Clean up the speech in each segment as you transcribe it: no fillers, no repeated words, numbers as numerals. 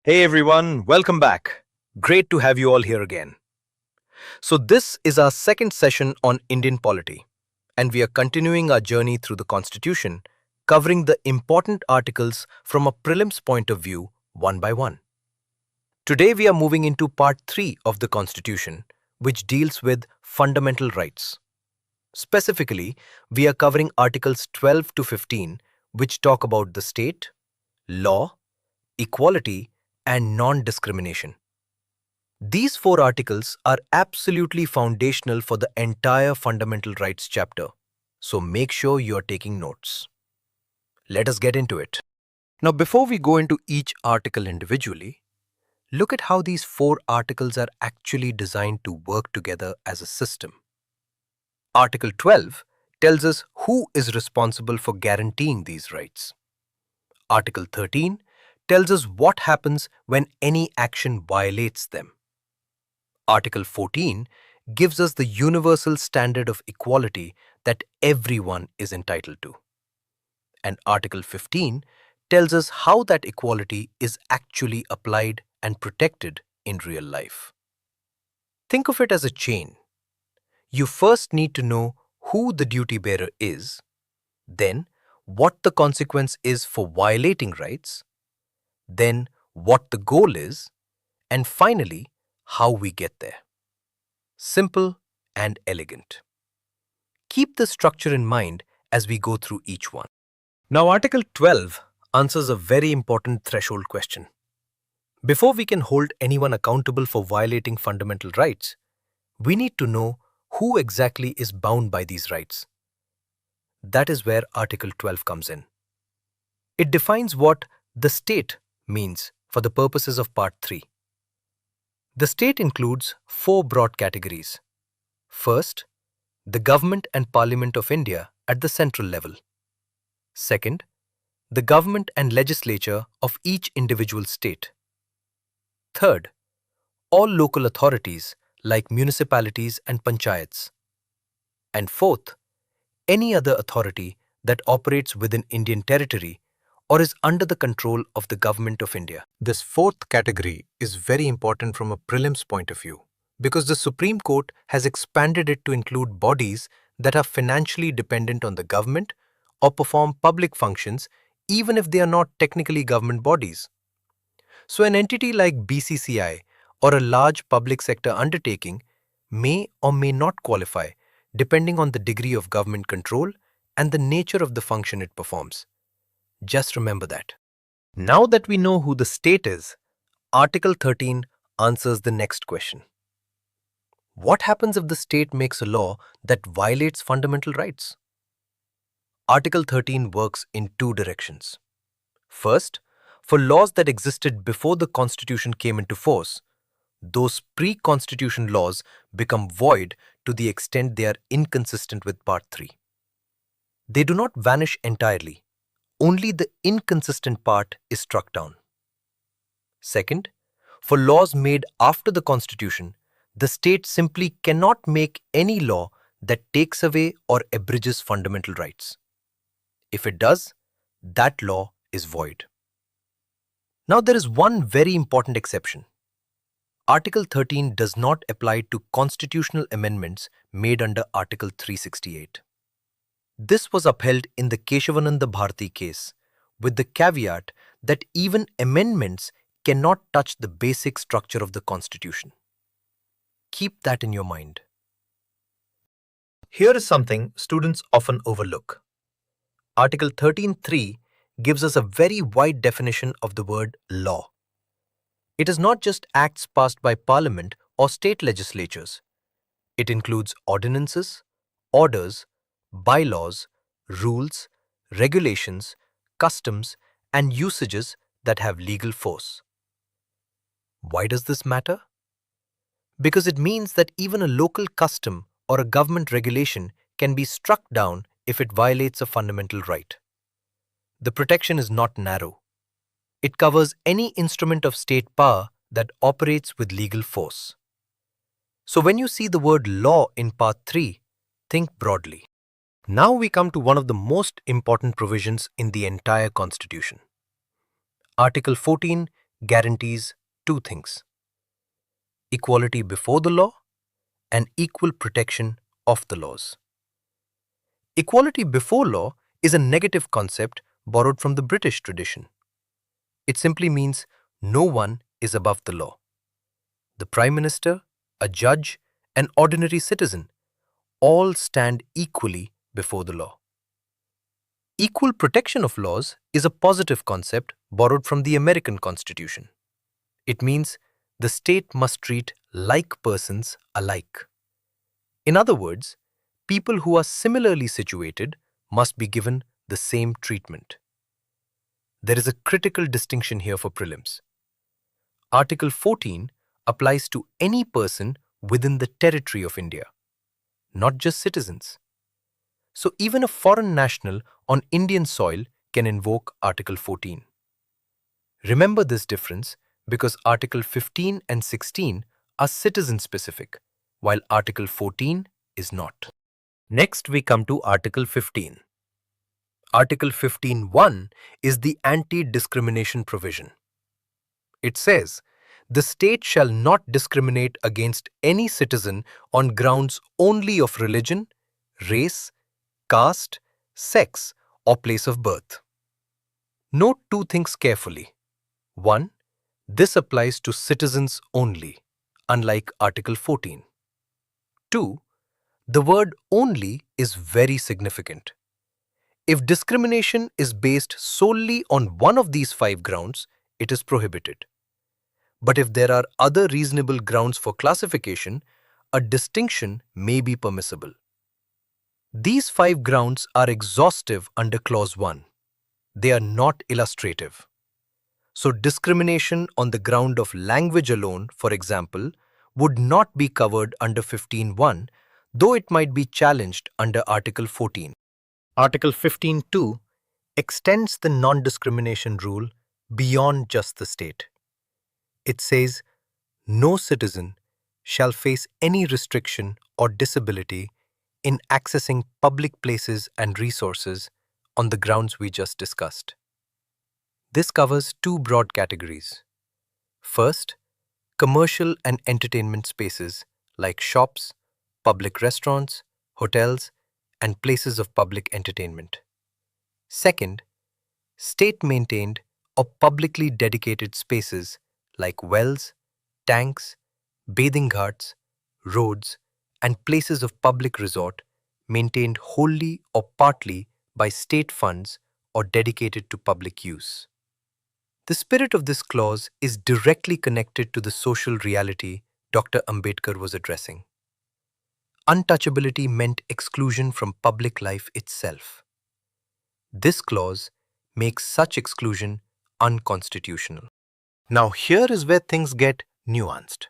Hey everyone, welcome back. Great to have you all here again. So, this is our second session on Indian polity, and we are continuing our journey through the Constitution, covering the important articles from a prelims point of view, one by one. Today, we are moving into part 3 of the Constitution, which deals with fundamental rights. Specifically, we are covering Articles 12 to 15, which talk about the state, law, equality, and non-discrimination. These 4 articles are absolutely foundational for the entire fundamental rights chapter, so make sure you are taking notes. Let us get into it. Now, before we go into each article individually, look at how these 4 articles are actually designed to work together as a system. Article 12 tells us who is responsible for guaranteeing these rights. Article 13 tells us what happens when any action violates them. Article 14 gives us the universal standard of equality that everyone is entitled to. And Article 15 tells us how that equality is actually applied and protected in real life. Think of it as a chain. You first need to know who the duty bearer is, then what the consequence is for violating rights, then what the goal is, and finally, how we get there. Simple and elegant. Keep this structure in mind as we go through each one. Now, Article 12 answers a very important threshold question. Before we can hold anyone accountable for violating fundamental rights, we need to know who exactly is bound by these rights. That is where Article 12 comes in. It defines what the state means for the purposes of Part 3. The state includes 4 broad categories. First, the Government and Parliament of India at the central level. Second, the government and legislature of each individual state. Third, all local authorities like municipalities and panchayats. And fourth, any other authority that operates within Indian territory or is under the control of the Government of India. This 4th category is very important from a prelims point of view because the Supreme Court has expanded it to include bodies that are financially dependent on the government or perform public functions even if they are not technically government bodies. So an entity like BCCI or a large public sector undertaking may or may not qualify depending on the degree of government control and the nature of the function it performs. Just remember that. Now that we know who the state is, Article 13 answers the next question. What happens if the state makes a law that violates fundamental rights? Article 13 works in 2 directions. First, for laws that existed before the Constitution came into force, those pre-Constitution laws become void to the extent they are inconsistent with Part 3. They do not vanish entirely. Only the inconsistent part is struck down. Second, for laws made after the Constitution, the state simply cannot make any law that takes away or abridges fundamental rights. If it does, that law is void. Now there is one very important exception. Article 13 does not apply to constitutional amendments made under Article 368. This was upheld in the Keshavananda Bharati case, with the caveat that even amendments cannot touch the basic structure of the Constitution. Keep that in your mind. Here is something students often overlook. Article 13.3 gives us a very wide definition of the word law. It is not just acts passed by Parliament or state legislatures. It includes ordinances, orders, bylaws, rules, regulations, customs, and usages that have legal force. Why does this matter? Because it means that even a local custom or a government regulation can be struck down if it violates a fundamental right. The protection is not narrow. It covers any instrument of state power that operates with legal force. So when you see the word law in Part 3, think broadly. Now we come to one of the most important provisions in the entire Constitution. Article 14 guarantees two things: equality before the law and equal protection of the laws. Equality before law is a negative concept borrowed from the British tradition. It simply means no one is above the law. The Prime Minister, a judge, an ordinary citizen all stand equally before the law. Equal protection of laws is a positive concept borrowed from the American Constitution. It means the state must treat like persons alike. In other words, people who are similarly situated must be given the same treatment. There is a critical distinction here for prelims. Article 14 applies to any person within the territory of India, not just citizens. So even a foreign national on Indian soil can invoke Article 14. Remember this difference because Article 15 and 16 are citizen-specific, while Article 14 is not. Next, we come to Article 15. Article 15(1) is the anti-discrimination provision. It says, the state shall not discriminate against any citizen on grounds only of religion, race, caste, sex, or place of birth. Note two things carefully. 1. This applies to citizens only, unlike Article 14. 2. The word only is very significant. If discrimination is based solely on one of these 5 grounds, it is prohibited. But if there are other reasonable grounds for classification, a distinction may be permissible. These 5 grounds are exhaustive under Clause 1. They are not illustrative. So discrimination on the ground of language alone, for example, would not be covered under 15(1), though it might be challenged under Article 14. Article 15(2) extends the non-discrimination rule beyond just the state. It says, no citizen shall face any restriction or disability in accessing public places and resources on the grounds we just discussed. This covers 2 broad categories. First, commercial and entertainment spaces like shops, public restaurants, hotels, and places of public entertainment. Second, state-maintained or publicly dedicated spaces like wells, tanks, bathing ghats, roads, and places of public resort maintained wholly or partly by state funds or dedicated to public use. The spirit of this clause is directly connected to the social reality Dr. Ambedkar was addressing. Untouchability meant exclusion from public life itself. This clause makes such exclusion unconstitutional. Now here is where things get nuanced.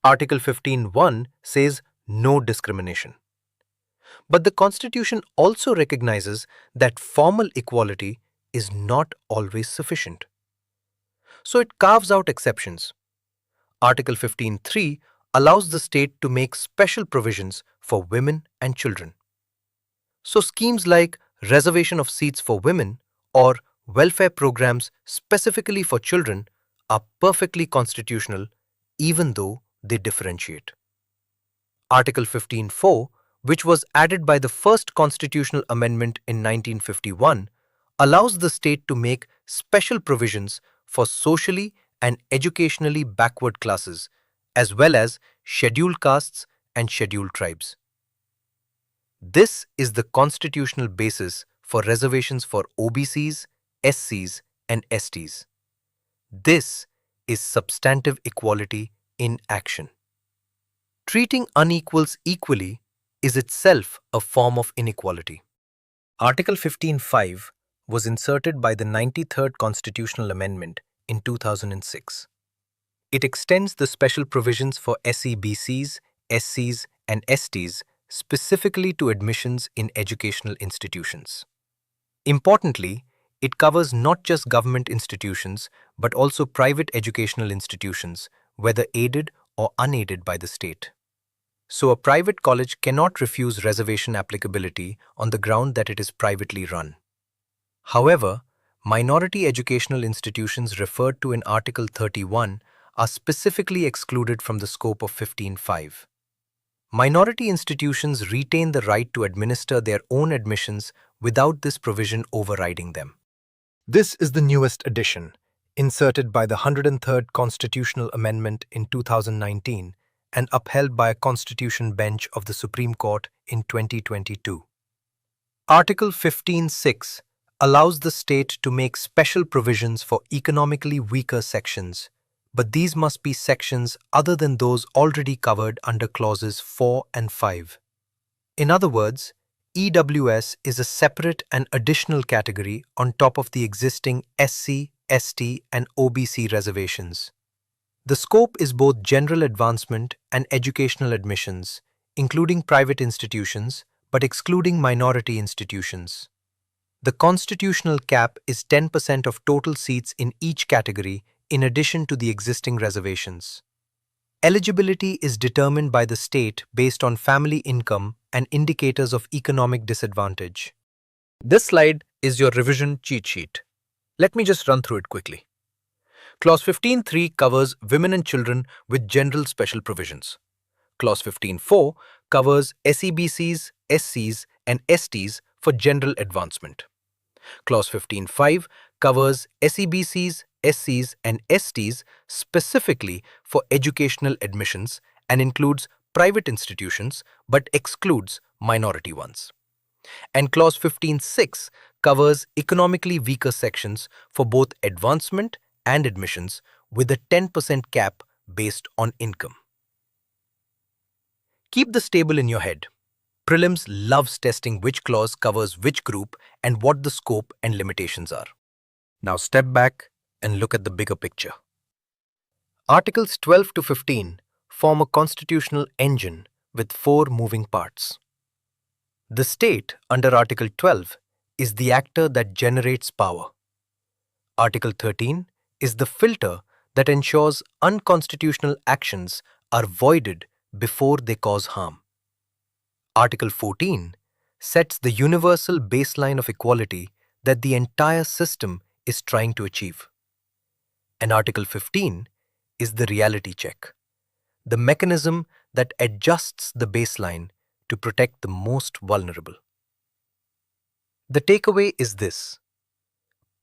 Article 15(1) says no discrimination. But the Constitution also recognizes that formal equality is not always sufficient. So it carves out exceptions. Article 15(3) allows the state to make special provisions for women and children. So schemes like reservation of seats for women or welfare programs specifically for children are perfectly constitutional even though they differentiate. Article 15(4), which was added by the first constitutional amendment in 1951, allows the state to make special provisions for socially and educationally backward classes, as well as scheduled castes and scheduled tribes. This is the constitutional basis for reservations for OBCs, SCs, and STs. This is substantive equality in action. Treating unequals equally is itself a form of inequality. Article 15(5) was inserted by the 93rd Constitutional Amendment in 2006. It extends the special provisions for SEBCs, SCs, and STs specifically to admissions in educational institutions. Importantly, it covers not just government institutions but also private educational institutions, whether aided or unaided by the state. So a private college cannot refuse reservation applicability on the ground that it is privately run. However, minority educational institutions referred to in Article 31 are specifically excluded from the scope of 15(5). Minority institutions retain the right to administer their own admissions without this provision overriding them. This is the newest addition, inserted by the 103rd Constitutional Amendment in 2019 and upheld by a Constitution bench of the Supreme Court in 2022. Article 15(6) allows the state to make special provisions for economically weaker sections, but these must be sections other than those already covered under clauses 4 and 5. In other words, EWS is a separate and additional category on top of the existing SC, ST, and OBC reservations. The scope is both general advancement and educational admissions, including private institutions, but excluding minority institutions. The constitutional cap is 10% of total seats in each category in addition to the existing reservations. Eligibility is determined by the state based on family income and indicators of economic disadvantage. This slide is your revision cheat sheet. Let me just run through it quickly. Clause 15(3) covers women and children with general special provisions. Clause 15(4) covers SEBCs, SCs, and STs for general advancement. Clause 15(5) covers SEBCs, SCs, and STs specifically for educational admissions and includes private institutions but excludes minority ones. And Clause 15(6) covers economically weaker sections for both advancement and admissions with a 10% cap based on income. Keep this table in your head. Prelims loves testing which clause covers which group and what the scope and limitations are. Now step back and look at the bigger picture. Articles 12 to 15 form a constitutional engine with 4 moving parts. The state, under Article 12, is the actor that generates power. Article 13 is the filter that ensures unconstitutional actions are voided before they cause harm. Article 14 sets the universal baseline of equality that the entire system is trying to achieve. And Article 15 is the reality check, the mechanism that adjusts the baseline to protect the most vulnerable. The takeaway is this: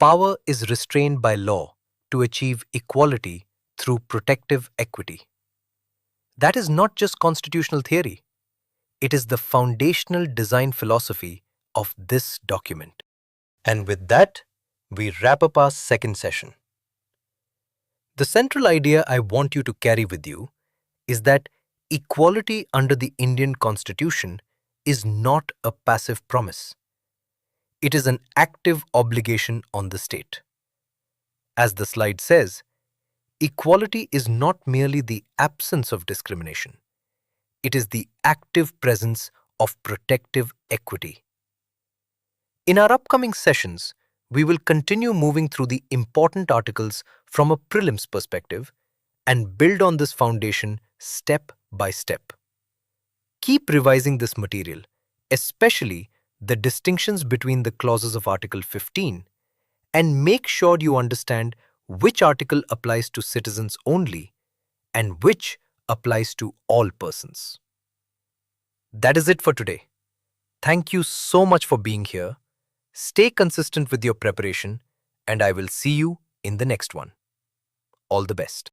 power is restrained by law to achieve equality through protective equity. That is not just constitutional theory. It is the foundational design philosophy of this document. And with that, we wrap up our second session. The central idea I want you to carry with you is that equality under the Indian Constitution is not a passive promise. It is an active obligation on the state. As the slide says, equality is not merely the absence of discrimination. It is the active presence of protective equity. In our upcoming sessions, we will continue moving through the important articles from a prelims perspective and build on this foundation step by step. Keep revising this material, especially the distinctions between the clauses of Article 15, and make sure you understand which article applies to citizens only and which applies to all persons. That is it for today. Thank you so much for being here. Stay consistent with your preparation, and I will see you in the next one. All the best.